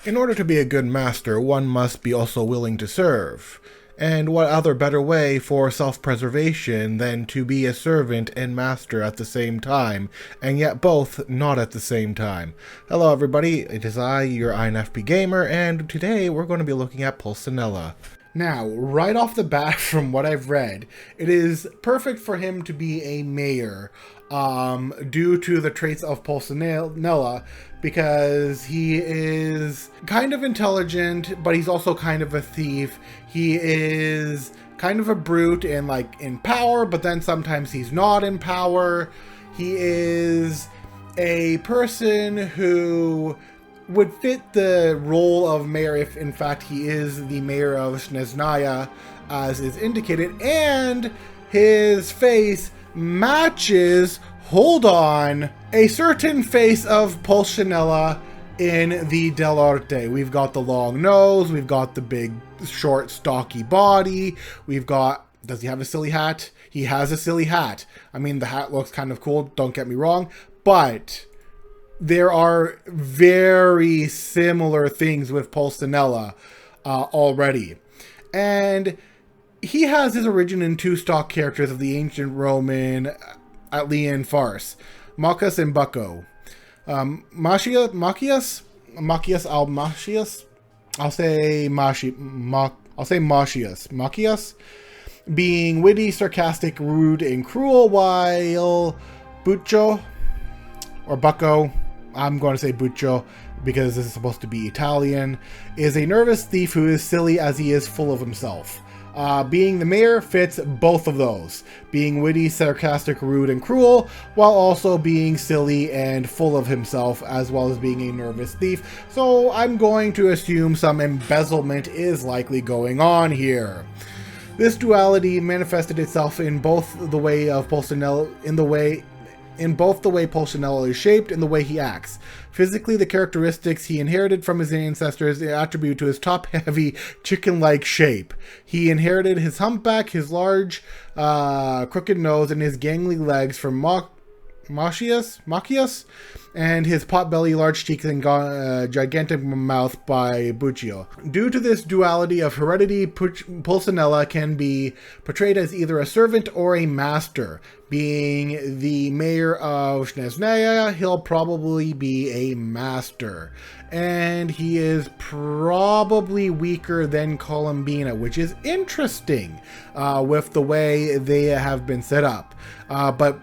In order to be a good master, one must be also willing to serve. And what other better way for self-preservation than to be a servant and master at the same time, and yet both not at the same time? Hello everybody, it is I, your INFP gamer, and today we're going to be looking at Pulcinella. Now, right off the bat from what I've read, it is perfect for him to be a mayor, due to the traits of Pulcinella, because he is kind of intelligent, but he's also kind of a thief. He is kind of a brute in power, but then sometimes he's not in power. He is a person who would fit the role of mayor if in fact he is the mayor of Snezhnaya, as is indicated, and his face matches, hold on, a certain face of Pulcinella in the Del Arte. We've got the long nose, we've got the big, short, stocky body, we've got, does he have a silly hat? He has a silly hat. I mean, the hat looks kind of cool, don't get me wrong, but there are very similar things with Pulcinella already. And he has his origin in two stock characters of the ancient Roman Atlian farce, Machias and Bucco. Machias? I'll say Machias. Machias being witty, sarcastic, rude, and cruel, while Bucco, or Bucco, I'm going to say Bucco because this is supposed to be Italian, is a nervous thief who is silly as he is full of himself. Being the mayor fits both of those, being witty, sarcastic, rude, and cruel, while also being silly and full of himself, as well as being a nervous thief. So I'm going to assume some embezzlement is likely going on here. This duality manifested itself in both the way of Pulcinella, in both the way Pulcinella is shaped and the way he acts. Physically, the characteristics he inherited from his ancestors attribute to his top-heavy, chicken-like shape. He inherited his humpback, his large, crooked nose, and his gangly legs from Machias, and his pot-belly, large cheeks, and gigantic mouth by Buccio. Due to this duality of heredity, Pulcinella can be portrayed as either a servant or a master. Being the mayor of Snezhnaya, he'll probably be a master. And he is probably weaker than Columbina, which is interesting with the way they have been set up. But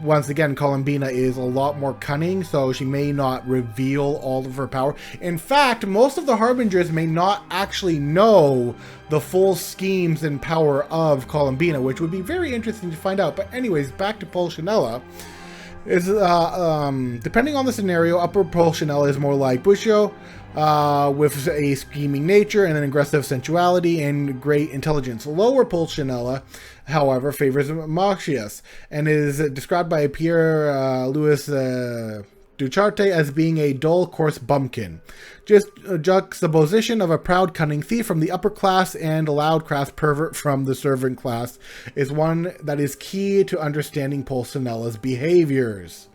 once again, Columbina is a lot more cunning, so she may not reveal all of her power. In fact, most of the Harbingers may not actually know the full schemes and power of Columbina, which would be very interesting to find out. But anyways, back to Pulcinella. Depending on the scenario, upper Pulcinella is more like Buccio, with a scheming nature and an aggressive sensuality and great intelligence. Lower Pulcinella, however, favors Machias and is described by Pierre Louis Ducharte as being a dull, coarse bumpkin. Just a juxtaposition of a proud, cunning thief from the upper class and a loud, crass pervert from the servant class is one that is key to understanding Pulcinella's behaviors.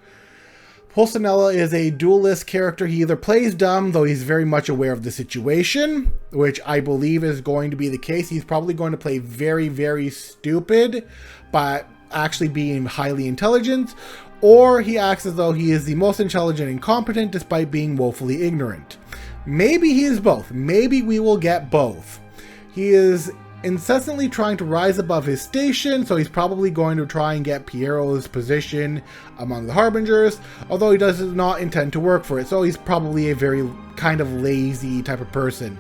Pulcinella is a dualist character. He either plays dumb, though he's very much aware of the situation, which I believe is going to be the case. He's probably going to play very, very stupid, but actually being highly intelligent, or he acts as though he is the most intelligent and competent despite being woefully ignorant. Maybe he is both. Maybe we will get both. He is incessantly trying to rise above his station, so he's probably going to try and get Piero's position among the Harbingers, although he does not intend to work for it, so he's probably a very kind of lazy type of person.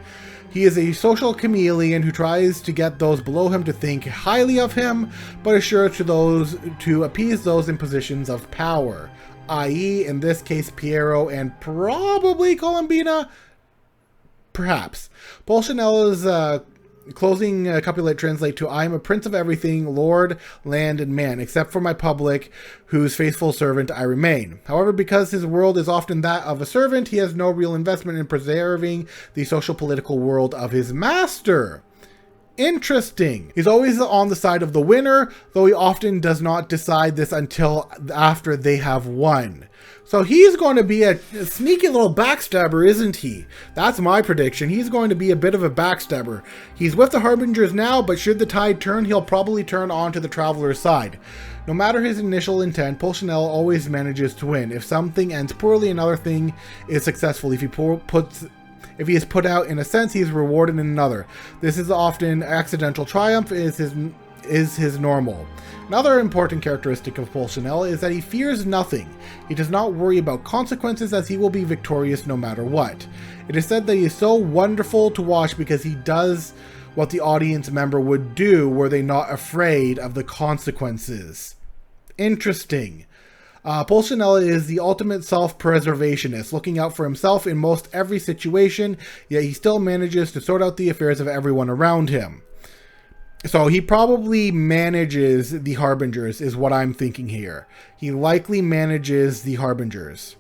He is a social chameleon who tries to get those below him to think highly of him, but is sure to appease those in positions of power, i.e., in this case, Piero and probably Columbina, perhaps. Pulcinella's closing couplet translate to, I am a prince of everything, lord, land, and man, except for my public, whose faithful servant I remain. However, because his world is often that of a servant, he has no real investment in preserving the social political world of his master. Interesting. He's always on the side of the winner, though he often does not decide this until after they have won. So he's going to be a sneaky little backstabber, isn't he? That's my prediction. He's going to be a bit of a backstabber. He's with the Harbingers now, but should the tide turn, he'll probably turn onto the Traveler's side. No matter his initial intent, Pulcinella always manages to win. If something ends poorly, another thing is successful. If he is put out in a sense, he is rewarded in another. This is often accidental triumph is his normal. Another important characteristic of Pulcinella is that he fears nothing. He does not worry about consequences, as he will be victorious no matter what. It is said that he is so wonderful to watch because he does what the audience member would do were they not afraid of the consequences. Interesting. Pulcinella is the ultimate self-preservationist, looking out for himself in most every situation, yet he still manages to sort out the affairs of everyone around him. So he probably manages the Harbingers, is what I'm thinking here. He likely manages the Harbingers.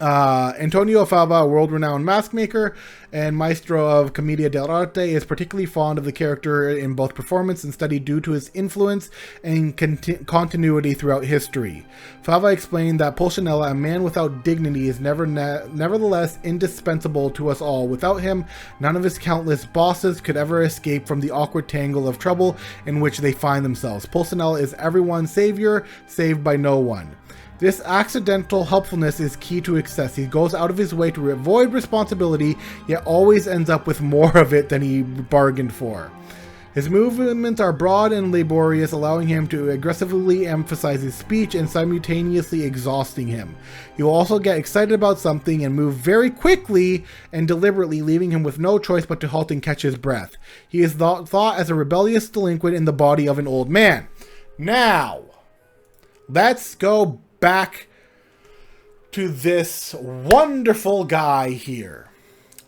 Antonio Fava, a world-renowned mask maker and maestro of Commedia dell'arte, is particularly fond of the character in both performance and study due to his influence and continuity throughout history. Fava explained that Pulcinella, a man without dignity, is nevertheless indispensable to us all. Without him, none of his countless bosses could ever escape from the awkward tangle of trouble in which they find themselves. Pulcinella is everyone's savior, saved by no one. This accidental helpfulness is key to success. He goes out of his way to avoid responsibility, yet always ends up with more of it than he bargained for. His movements are broad and laborious, allowing him to aggressively emphasize his speech and simultaneously exhausting him. He will also get excited about something and move very quickly and deliberately, leaving him with no choice but to halt and catch his breath. He is thought as a rebellious delinquent in the body of an old man. Now, let's go back to this wonderful guy here.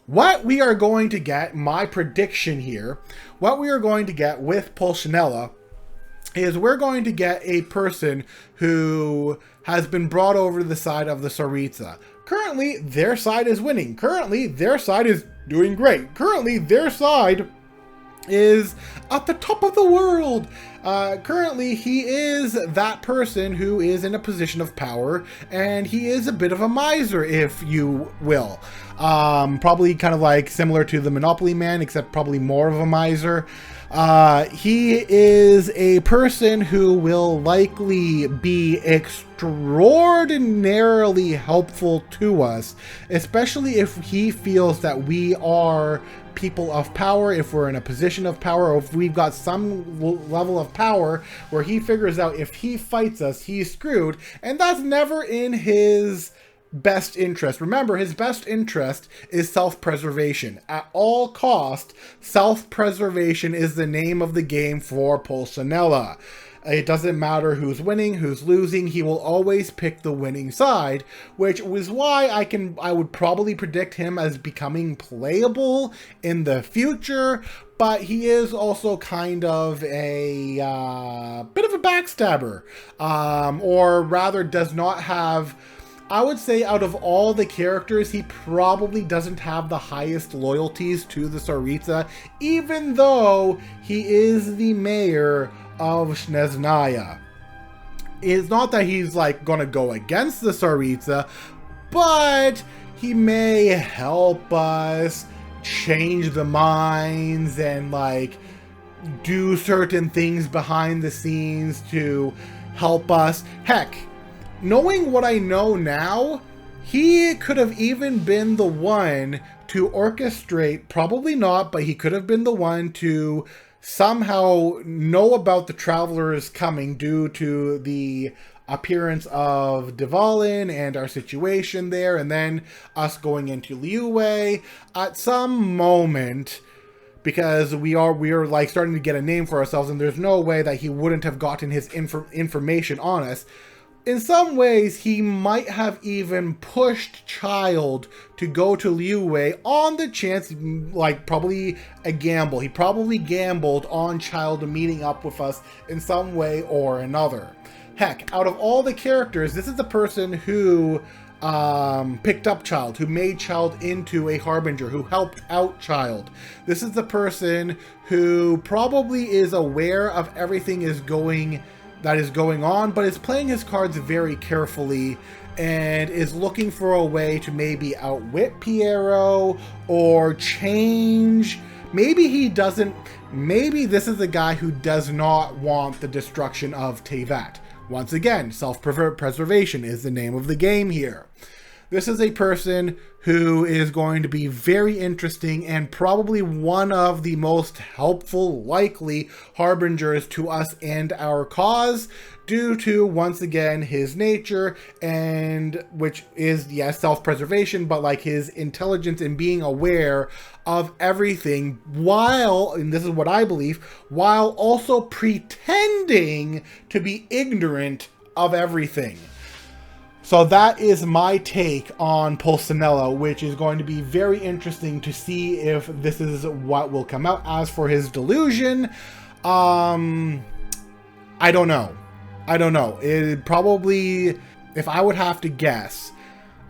What we are going to get, my prediction here, what we are going to get with Pulcinella is we're going to get a person who has been brought over to the side of the Tsaritsa. Currently, their side is winning. Currently, their side is doing great. Currently, their side is at the top of the world. Currently, he is that person who is in a position of power, and he is a bit of a miser, if you will. Probably kind of like similar to the Monopoly Man, except probably more of a miser. He is a person who will likely be extraordinarily helpful to us, especially if he feels that we are people of power, if we're in a position of power, or if we've got some level of power where he figures out if he fights us, he's screwed, and that's never in his best interest. Remember, his best interest is self-preservation. At all cost, self-preservation is the name of the game for Pulcinella. It doesn't matter who's winning, who's losing, he will always pick the winning side, which was why I would probably predict him as becoming playable in the future, but he is also kind of a bit of a backstabber, or rather does not have, I would say out of all the characters, he probably doesn't have the highest loyalties to the Tsaritsa, even though he is the mayor of Snezhnaya. It's not that he's like gonna go against the Tsaritsa, but he may help us change the minds and like do certain things behind the scenes to help us. Heck, knowing what I know now, he could have even been the one to orchestrate, probably not, but he could have been the one to somehow know about the travelers coming due to the appearance of Dvalin and our situation there, and then us going into Liyue at some moment, because we are like starting to get a name for ourselves, and there's no way that he wouldn't have gotten his information on us. In some ways, he might have even pushed Child to go to Liyue on the chance, like probably a gamble. He probably gambled on Child meeting up with us in some way or another. Heck, out of all the characters, this is the person who picked up child, who made child into a harbinger, who helped out child. This is the person who probably is aware of everything that is going on, but is playing his cards very carefully and is looking for a way to maybe outwit Piero or change. Maybe this is the guy who does not want the destruction of Tevat. Once again, self-preservation is the name of the game here. This is a person who is going to be very interesting and probably one of the most helpful, likely harbingers to us and our cause, due to, once again, his nature, and which is, yes, self-preservation, but like his intelligence and being aware of everything while, and this is what I believe, while also pretending to be ignorant of everything. So that is my take on Pulcinella, which is going to be very interesting to see if this is what will come out. As for his delusion, I don't know. It probably, if I would have to guess,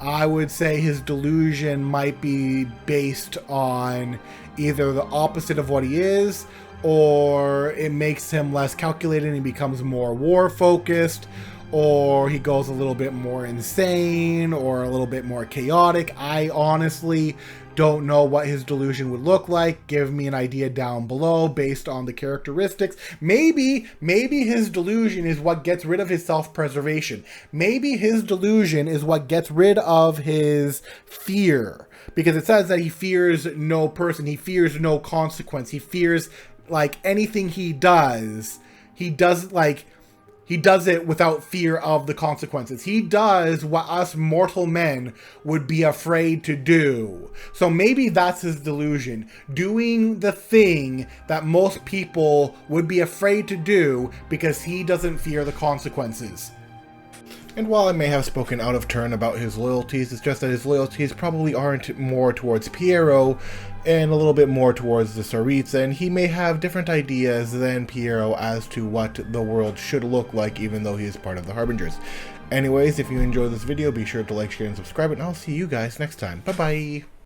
I would say his delusion might be based on either the opposite of what he is, or it makes him less calculated and he becomes more war-focused, or he goes a little bit more insane, or a little bit more chaotic. I honestly don't know what his delusion would look like. Give me an idea down below based on the characteristics. Maybe his delusion is what gets rid of his self-preservation. Maybe his delusion is what gets rid of his fear. Because it says that he fears no person, he fears no consequence, he fears, like, anything he does it without fear of the consequences. He does what us mortal men would be afraid to do. So maybe that's his delusion. Doing the thing that most people would be afraid to do because he doesn't fear the consequences. And while I may have spoken out of turn about his loyalties, it's just that his loyalties probably aren't more towards Piero and a little bit more towards the Tsaritsa, and he may have different ideas than Piero as to what the world should look like, even though he is part of the Harbingers. Anyways, if you enjoyed this video, be sure to like, share, and subscribe, and I'll see you guys next time. Bye-bye!